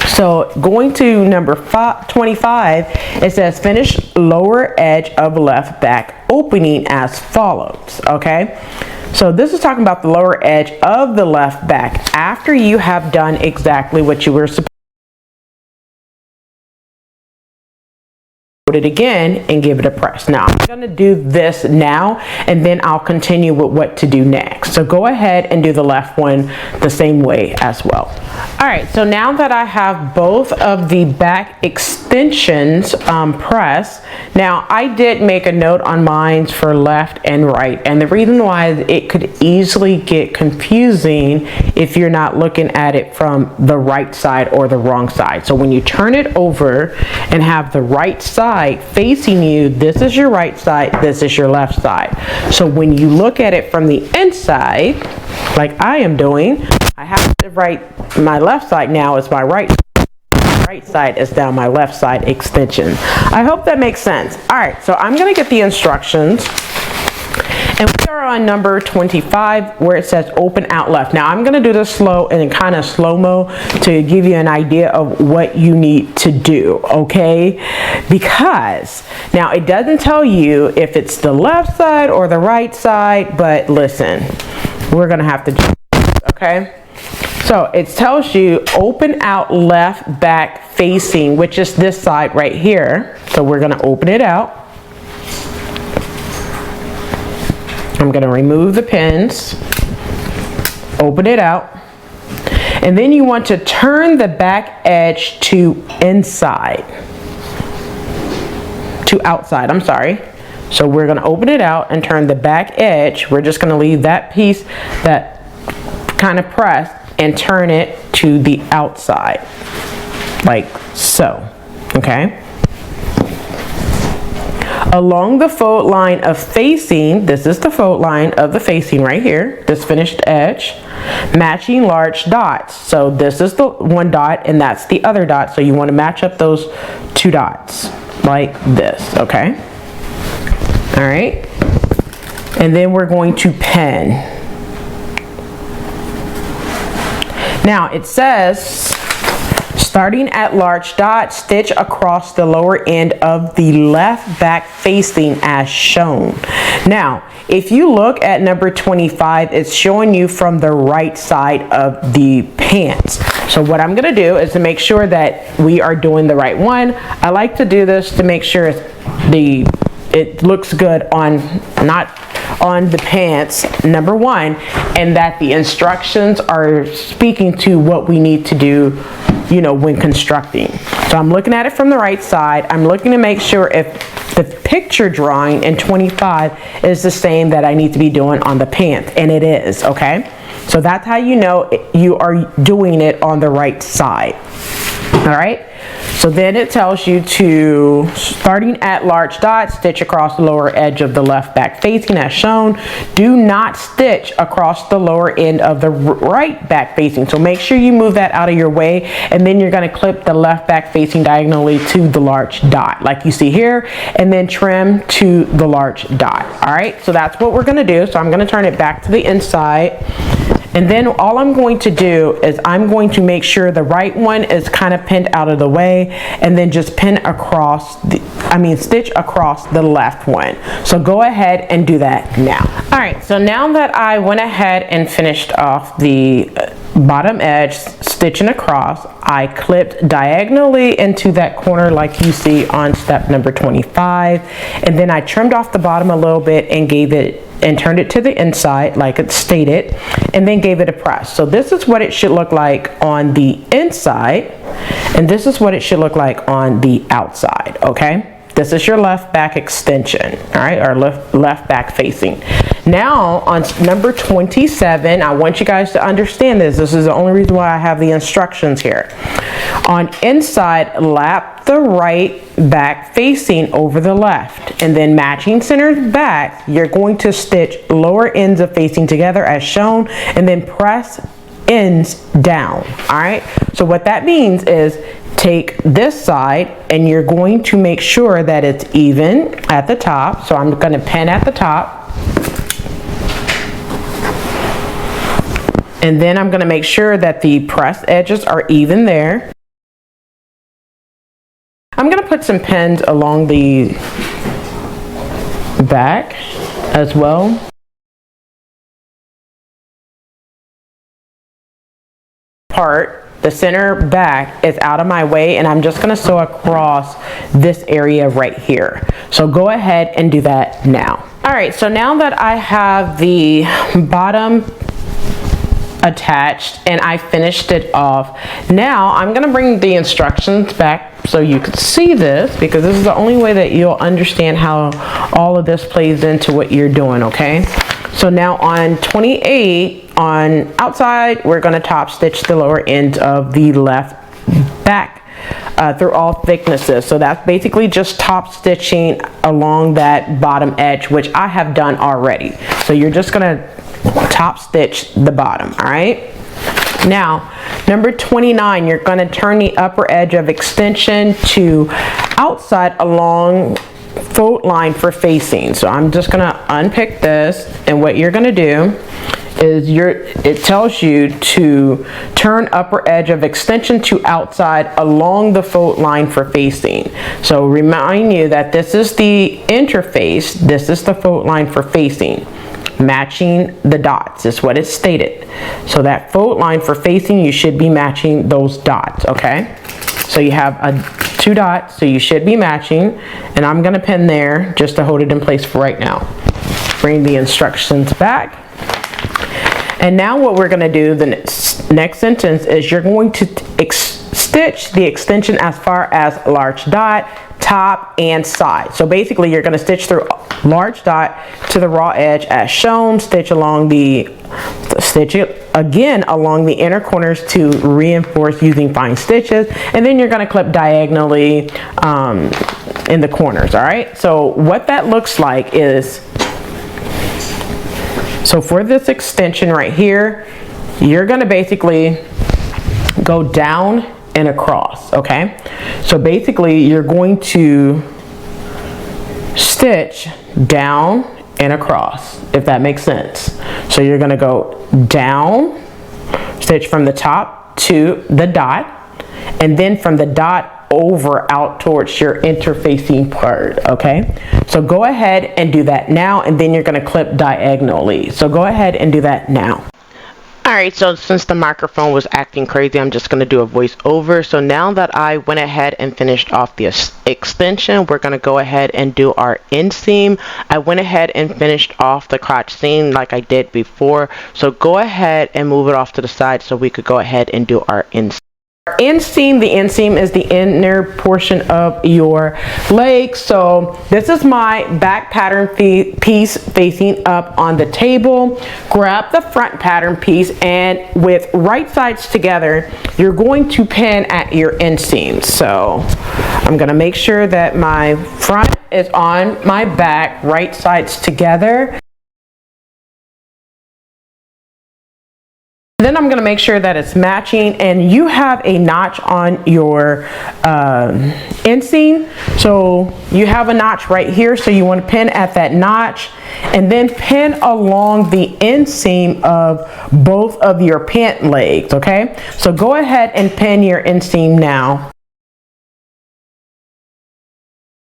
So going to number 25, it says finish lower edge of left back opening as follows. Okay, so this is talking about the lower edge of the left back after you have done exactly what you were supposed to. It again and give it a press. Now I'm going to do this now and then I'll continue with what to do next. So go ahead and do the left one the same way as well. All right, so now that I have both of the back extensions pressed, now I did make a note on mine for left and right, and the reason why it could easily get confusing if you're not looking at it from the right side or the wrong side. So when you turn it over and have the right side facing you, this is your right side, this is your left side. So when you look at it from the inside, like I am doing, I have to write my left side now is my right side is down my left side extension. I hope that makes sense. All right, so I'm going to get the instructions. And we are on number 25 where it says open out left. Now I'm going to do this slow and kind of slow-mo to give you an idea of what you need to do, okay? Because now it doesn't tell you if it's the left side or the right side, but listen, we're going to have to do this, okay? So it tells you open out left back facing, which is this side right here. So we're going to open it out. I'm going to remove the pins, open it out, and then you want to turn the back edge to inside, to outside, I'm sorry. So we're going to open it out and turn the back edge. We're just going to leave that piece that kind of pressed and turn it to the outside, like so, okay? Along the fold line of facing, this is the fold line of the facing right here, this finished edge, matching large dots. So this is the one dot and that's the other dot. So you want to match up those two dots like this, okay? All right. And then we're going to pin. Now it says, starting at large dot, stitch across the lower end of the left back facing as shown. Now, if you look at number 25, it's showing you from the right side of the pants. So what I'm gonna do is to make sure that we are doing the right one. I like to do this to make sure it looks good on, not on the pants, number one, and that the instructions are speaking to what we need to do, you know, when constructing. So I'm looking at it from the right side. I'm looking to make sure if the picture drawing in 25 is the same that I need to be doing on the pants, and it is, okay? So that's how you know you are doing it on the right side. All right, so then it tells you to, starting at large dot, stitch across the lower edge of the left back facing as shown. Do not stitch across the lower end of the right back facing. So make sure you move that out of your way, and then you're going to clip the left back facing diagonally to the large dot like you see here, and then trim to the large dot. All right, so that's what we're going to do. So I'm going to turn it back to the inside. And then all I'm going to do is I'm going to make sure the right one is kind of pinned out of the way, and then just pin across stitch across the left one. So go ahead and do that now. All right, so now that I went ahead and finished off the bottom edge stitching across, I clipped diagonally into that corner like you see on step number 25, and then I trimmed off the bottom a little bit and turned it to the inside like it stated, and then gave it a press. So this is what it should look like on the inside, and this is what it should look like on the outside. Okay, this is your left back extension, all right, or left back facing. Now on number 27, I want you guys to understand this. This is the only reason why I have the instructions here. On inside, lap the right back facing over the left, and then matching centers back, you're going to stitch lower ends of facing together as shown, and then press ends down. All right, so what that means is take this side and you're going to make sure that it's even at the top. So I'm going to pin at the top, and then I'm going to make sure that the pressed edges are even there. I'm going to put some pins along the back as well. The center back is out of my way, and I'm just going to sew across this area right here. So go ahead and do that now. All right, so now that I have the bottom attached and I finished it off, now I'm going to bring the instructions back so you can see this, because this is the only way that you'll understand how all of this plays into what you're doing. Okay, so now on 28, on outside, we're going to top stitch the lower end of the left back through all thicknesses. So that's basically just top stitching along that bottom edge, which I have done already. So you're just going to top stitch the bottom. All right, now number 29, you're going to turn the upper edge of extension to outside along fold line for facing. So I'm just going to unpick this, and what you're going to do is it tells you to turn upper edge of extension to outside along the fold line for facing. So remind you that this is the interface, this is the fold line for facing. Matching the dots is what it stated. So that fold line for facing, you should be matching those dots. Okay, so you have two dots, so you should be matching, and I'm going to pin there just to hold it in place for right now. Bring the instructions back. And now what we're going to do, the next sentence, is you're going to stitch the extension as far as large dot, top, and side. So basically you're going to stitch through large dot to the raw edge as shown, stitch it again along the inner corners to reinforce using fine stitches, and then you're going to clip diagonally in the corners. All right, so what that looks like is, so for this extension right here, you're going to basically go down and across. Okay, so basically you're going to stitch down and across, if that makes sense. So you're going to go down, stitch from the top to the dot, and then from the dot over out towards your interfacing part. Okay, so go ahead and do that now, and then you're going to clip diagonally. So go ahead and do that now. Alright, so since the microphone was acting crazy, I'm just going to do a voice over. So now that I went ahead and finished off the extension, we're going to go ahead and do our inseam. I went ahead and finished off the crotch seam like I did before. So go ahead and move it off to the side so we could go ahead and do our inseam. Inseam, the inseam is the inner portion of your leg. So this is my back pattern piece facing up on the table. Grab the front pattern piece, and with right sides together, you're going to pin at your inseam. So I'm going to make sure that my front is on my back, right sides together. Then I'm going to make sure that it's matching, and you have a notch on your inseam. So you have a notch right here, so you want to pin at that notch, and then pin along the inseam of both of your pant legs. Okay, so go ahead and pin your inseam now.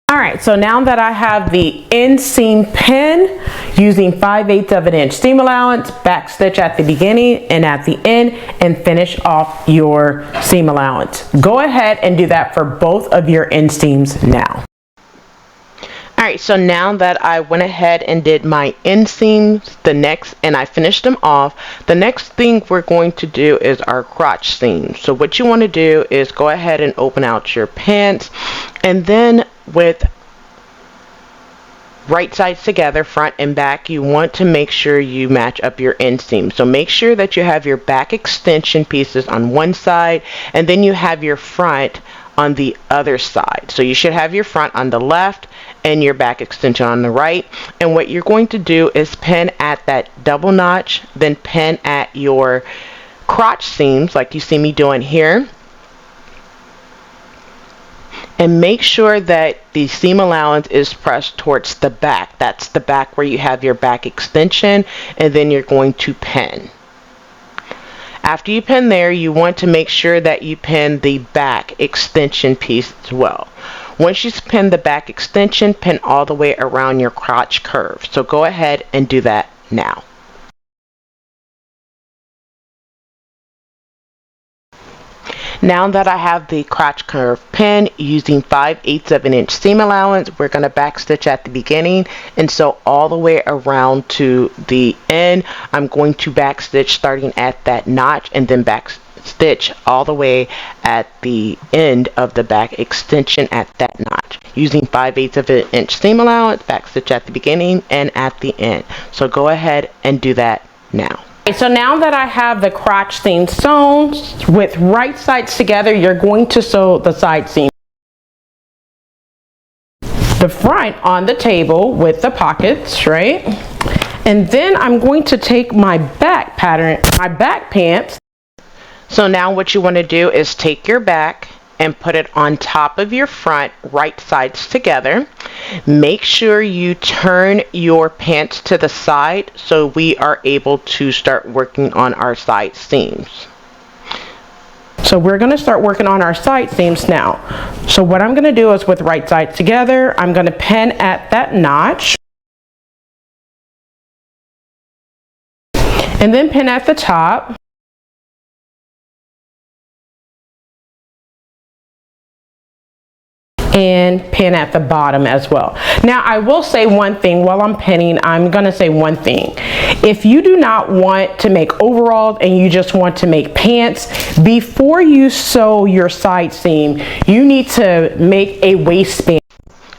All Alright, so now that I have the inseam pin using 5/8 of an inch seam allowance, back stitch at the beginning and at the end and finish off your seam allowance. Go ahead and do that for both of your inseams now. Alright, so now that I went ahead and did my inseams, and I finished them off, the next thing we're going to do is our crotch seam. So what you want to do is go ahead and open out your pants, and then with right sides together, front and back, you want to make sure you match up your inseam. So make sure that you have your back extension pieces on one side, and then you have your front on the other side. So you should have your front on the left and your back extension on the right. And what you're going to do is pin at that double notch, then pin at your crotch seams like you see me doing here. And make sure that the seam allowance is pressed towards the back. That's the back where you have your back extension, and then you're going to pin. After you pin there, you want to make sure that you pin the back extension piece as well. Once you pin the back extension, pin all the way around your crotch curve. So go ahead and do that now. Now that I have the crotch curve pin using 5/8 of an inch seam allowance, we're going to back stitch at the beginning and sew all the way around to the end. I'm going to back stitch starting at that notch and then back stitch all the way at the end of the back extension at that notch. Using 5/8 of an inch seam allowance, back stitch at the beginning and at the end. So go ahead and do that now. So now that I have the crotch seam sewn, with right sides together, you're going to sew the side seam. The front on the table with the pockets, right? And then I'm going to take my back pattern, my back pants. So now what you want to do is take your back and put it on top of your front, right sides together. Make sure you turn your pants to the side so we are able to start working on our side seams. So we're going to start working on our side seams now. So what I'm going to do is with right sides together, I'm going to pin at that notch. And then pin at the top. And pin at the bottom as well. Now I will say one thing while I'm pinning. I'm gonna say one thing. If you do not want to make overalls and you just want to make pants, before you sew your side seam, you need to make a waistband.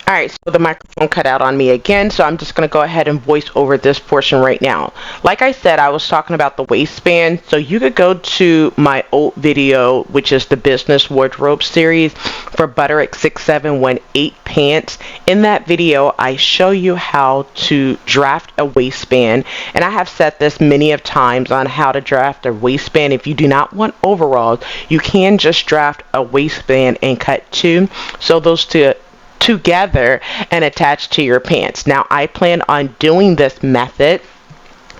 Alright, so the microphone cut out on me again, so I'm just going to go ahead and voice over this portion right now. Like I said, I was talking about the waistband, so you could go to my old video, which is the business wardrobe series for Butterick 6718 pants. In that video, I show you how to draft a waistband, and I have said this many of times on how to draft a waistband. If you do not want overalls, you can just draft a waistband and cut two, so those two together and attach to your pants. Now I plan on doing this method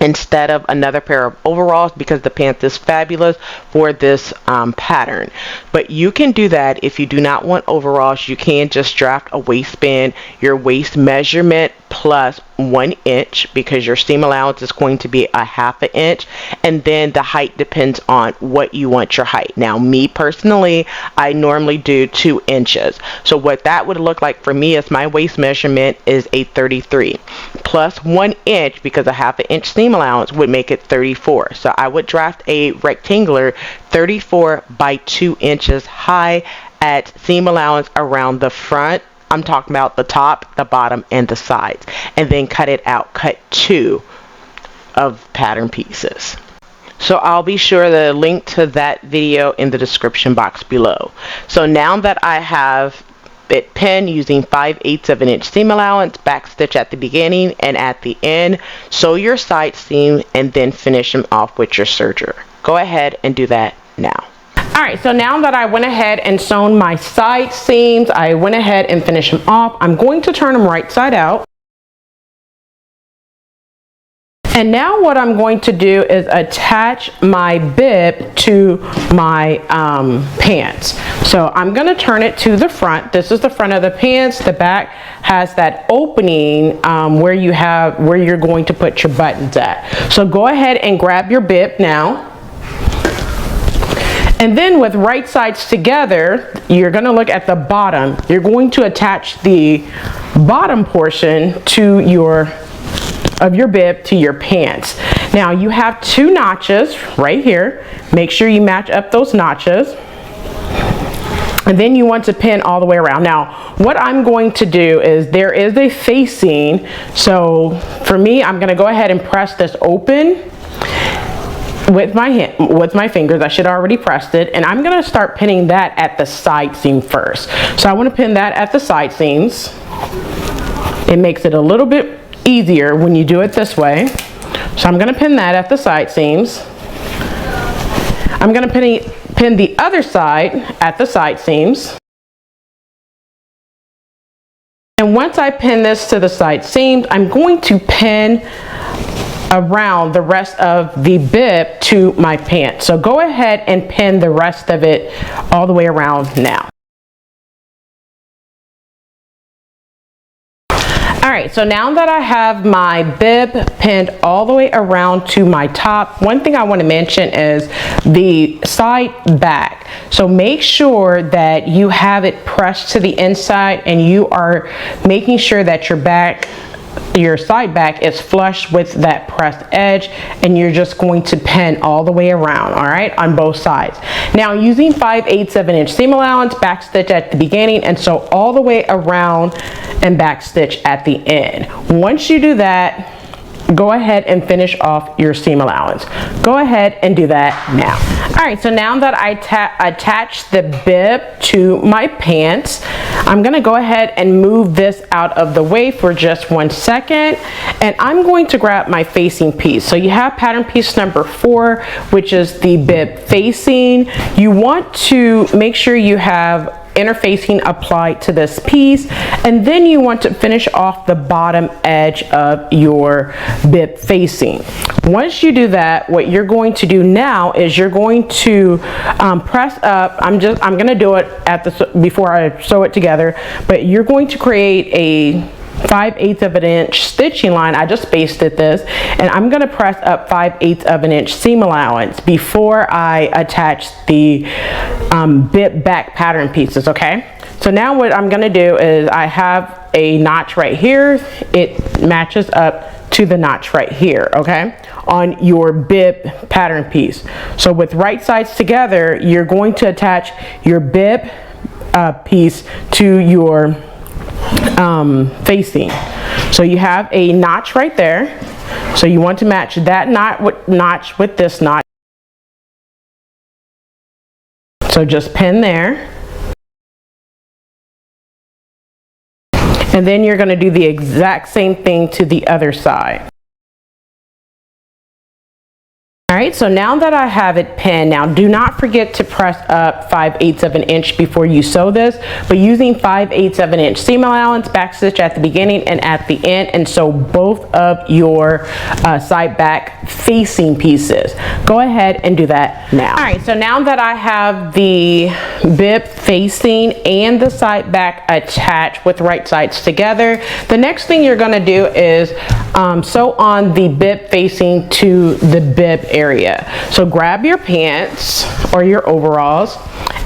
instead of another pair of overalls because the pants is fabulous for this pattern. But you can do that if you do not want overalls. You can just draft a waistband, your waist measurement plus 1 inch, because your seam allowance is going to be a 1/2 inch, and then the height depends on what you want your height. Now me personally, I normally do 2 inches. So what that would look like for me is my waist measurement is a 33 plus 1 inch, because a 1/2 inch seam allowance would make it 34. So I would draft a rectangular 34 by 2 inches high at seam allowance around the front. I'm talking about the top, the bottom, and the sides, and then cut it out. Cut 2 of pattern pieces. So I'll be sure to link to that video in the description box below. So now that I have it pinned using 5/8 of an inch seam allowance, back stitch at the beginning and at the end, sew your side seam, and then finish them off with your serger. Go ahead and do that now. Alright, so now that I went ahead and sewn my side seams, I went ahead and finished them off. I'm going to turn them right side out. And now what I'm going to do is attach my bib to my pants. So I'm going to turn it to the front. This is the front of the pants. The back has that opening where you're going to put your buttons at. So go ahead and grab your bib now. And then with right sides together, you're going to look at the bottom. You're going to attach the bottom portion to your bib to your pants. Now you have 2 notches right here. Make sure you match up those notches. And then you want to pin all the way around. Now what I'm going to do is there is a facing. So for me, I'm going to go ahead and press this open with my hand, with my fingers. I should already pressed it, and I'm going to start pinning that at the side seam first. So I want to pin that at the side seams. It makes it a little bit easier when you do it this way. So I'm going to pin that at the side seams. I'm going to pin the other side at the side seams. And once I pin this to the side seams, I'm going to pin around the rest of the bib to my pants. So go ahead and pin the rest of it all the way around now. All right, so now that I have my bib pinned all the way around to my top, one thing I want to mention is the side back. So make sure that you have it pressed to the inside and you are making sure that your side back is flush with that pressed edge, and you're just going to pin all the way around, all right, on both sides. Now using 5/8 of an inch seam allowance, back stitch at the beginning and sew all the way around and back stitch at the end. Once you do that, go ahead and finish off your seam allowance. Go ahead and do that now. All right, so now that I attach the bib to my pants, I'm gonna go ahead and move this out of the way for just 1 second, and I'm going to grab my facing piece. So you have pattern piece number 4, which is the bib facing. You want to make sure you have interfacing applied to this piece, and then you want to finish off the bottom edge of your bib facing. Once you do that, what you're going to do now is you're going to press up. I'm going to do it before I sew it together, but you're going to create a 5/8 of an inch stitching line. I just basted this, and I'm going to press up 5/8 of an inch seam allowance before I attach the bib back pattern pieces. Okay, so now what I'm going to do is I have a notch right here. It matches up to the notch right here, okay, on your bib pattern piece. So with right sides together, you're going to attach your bib piece to your facing. So you have a notch right there. So you want to match that notch with this notch. So just pin there. And then you're going to do the exact same thing to the other side. All right, so now that I have it pinned, now do not forget to press up 5/8 of an inch before you sew this, but using 5/8 of an inch seam allowance, back stitch at the beginning and at the end, and sew both of your side back facing pieces. Go ahead and do that now. All right, so now that I have the bib facing and the side back attached with right sides together, the next thing you're gonna do is sew on the bib facing to the bib area. So grab your pants or your overalls,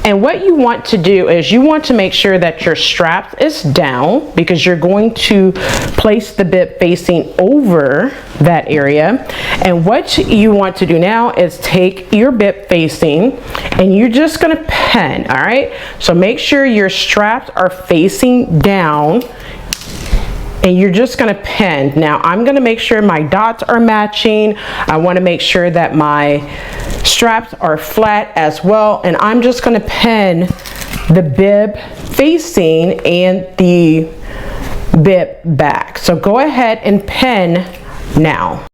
and what you want to do is you want to make sure that your strap is down, because you're going to place the bib facing over that area. And what you want to do now is take your bib facing and you're just going to pin. All right, so make sure your straps are facing down and you're just going to pin. Now I'm going to make sure my dots are matching. I want to make sure that my straps are flat as well, and I'm just going to pin the bib facing and the bib back. So go ahead and pin now.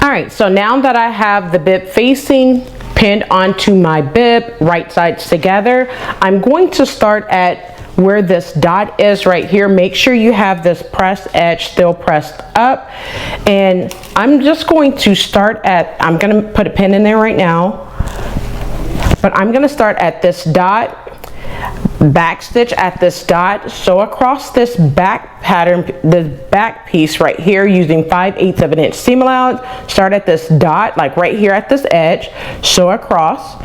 All right, so now that I have the bib facing pinned onto my bib, right sides together, I'm going to start at where this dot is right here, make sure you have this press edge still pressed up. And I'm just going to start at, I'm going to put a pin in there right now, but I'm going to start at this dot, back stitch at this dot, sew across this back pattern, this back piece right here using 5/8 of an inch seam allowance. Start at this dot, like right here at this edge, sew across,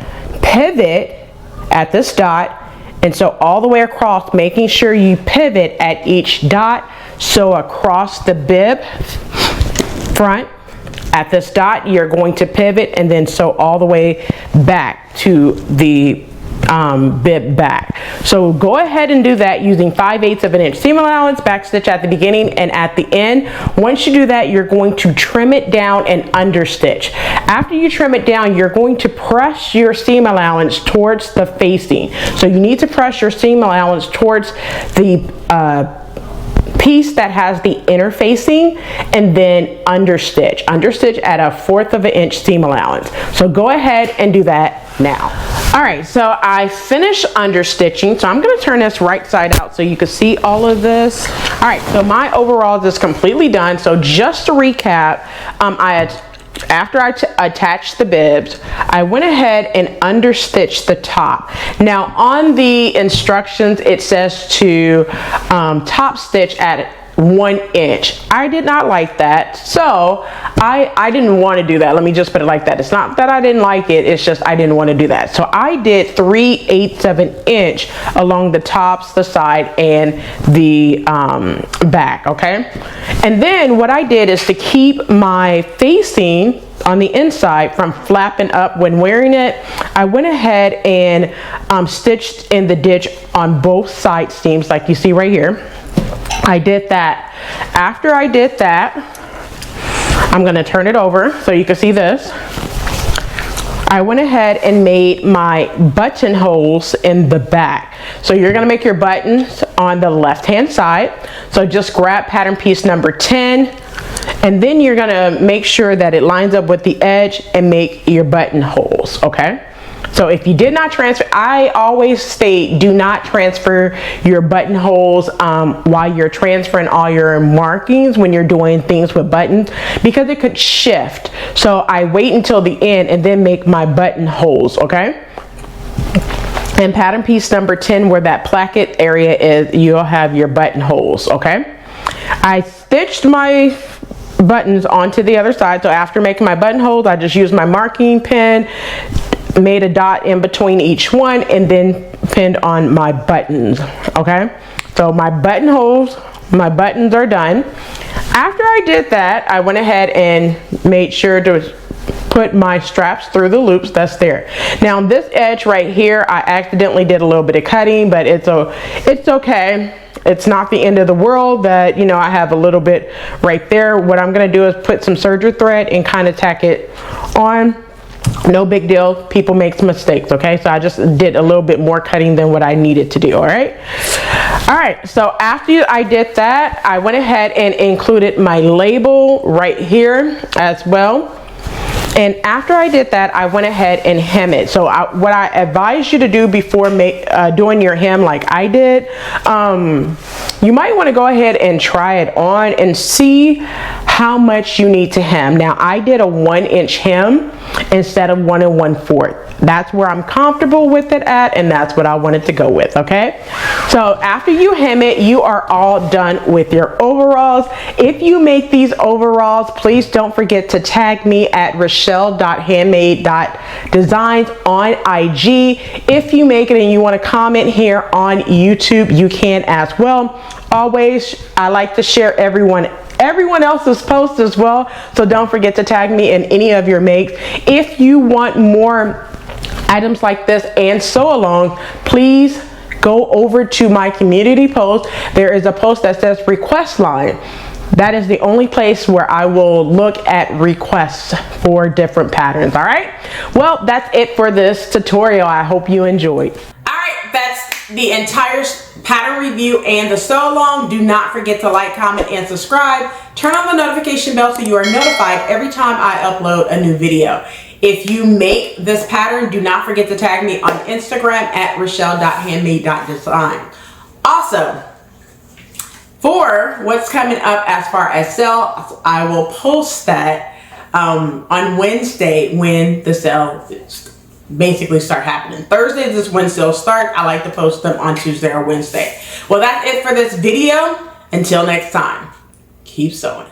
pivot at this dot, and sew all the way across, making sure you pivot at each dot. Sew across the bib front. At this dot, you're going to pivot and then sew all the way back to the bib back. So go ahead and do that using 5/8 of an inch seam allowance, back stitch at the beginning and at the end. Once you do that, you're going to trim it down and understitch. After you trim it down, you're going to press your seam allowance towards the facing. So you need to press your seam allowance towards the piece that has the inner facing, and then understitch at a 1/4 of an inch seam allowance. So go ahead and do that now. All right, so I finished understitching, so I'm going to turn this right side out so you can see all of this. All right, so my overalls is completely done. So just to recap, after I attached the bibs, I went ahead and understitched the top. Now on the instructions, it says to top stitch at 1 inch. I did not like that, so I didn't want to do that. Let me just put it like that. It's not that I didn't like it, it's just I didn't want to do that. So I did 3/8 of an inch along the tops, the side, and the back, okay? And then what I did is to keep my facing on the inside from flapping up when wearing it, I went ahead and stitched in the ditch on both side seams like you see right here. I did that. After I did that, I'm going to turn it over so you can see this. I went ahead and made my buttonholes in the back. So you're going to make your buttons on the left hand side. So just grab pattern piece number 10, and then you're going to make sure that it lines up with the edge and make your buttonholes, okay? So if you did not transfer, I always state, do not transfer your buttonholes while you're transferring all your markings when you're doing things with buttons, because it could shift. So I wait until the end and then make my buttonholes, okay? And pattern piece number 10, where that placket area is, you'll have your buttonholes, okay? I stitched my buttons onto the other side. So after making my buttonholes, I just used my marking pen, made a dot in between each one, and then pinned on my buttons, okay? So my buttonholes, my buttons are done. After I did that, I went ahead and made sure to put my straps through the loops that's there. Now this edge right here, I accidentally did a little bit of cutting, but it's okay. It's not the end of the world that, you know, I have a little bit right there. What I'm gonna do is put some serger thread and kind of tack it on. No big deal, people make mistakes, okay? So I just did a little bit more cutting than what I needed to do, all right? All right, so after I did that, I went ahead and included my label right here as well. And after I did that, I went ahead and hem it. So what I advise you to do before doing your hem like I did, you might want to go ahead and try it on and see how much you need to hem. Now I did a 1 inch hem instead of 1 1/4. That's where I'm comfortable with it at, and that's what I wanted to go with, okay? So after you hem it, you are all done with your overalls. If you make these overalls, please don't forget to tag me at Rochelle.Handmade.Designs on IG. If you make it and you want to comment here on YouTube, you can as well. Always, I like to share everyone else's posts as well, so don't forget to tag me in any of your makes. If you want more items like this and sew along, please go over to my community post. There is a post that says request line. That is the only place where I will look at requests for different patterns. All right, well, that's it for this tutorial. I hope you enjoyed. All right, that's the entire pattern review and the sew along. Do not forget to like, comment, and subscribe. Turn on the notification bell so you are notified every time I upload a new video. If you make this pattern, do not forget to tag me on Instagram at Rochelle.Handmade.Designs. Also, for what's coming up as far as sale, I will post that on Wednesday when the sale basically start happening. Thursdays is when sales start. I like to post them on Tuesday or Wednesday. Well, that's it for this video. Until next time, keep sewing.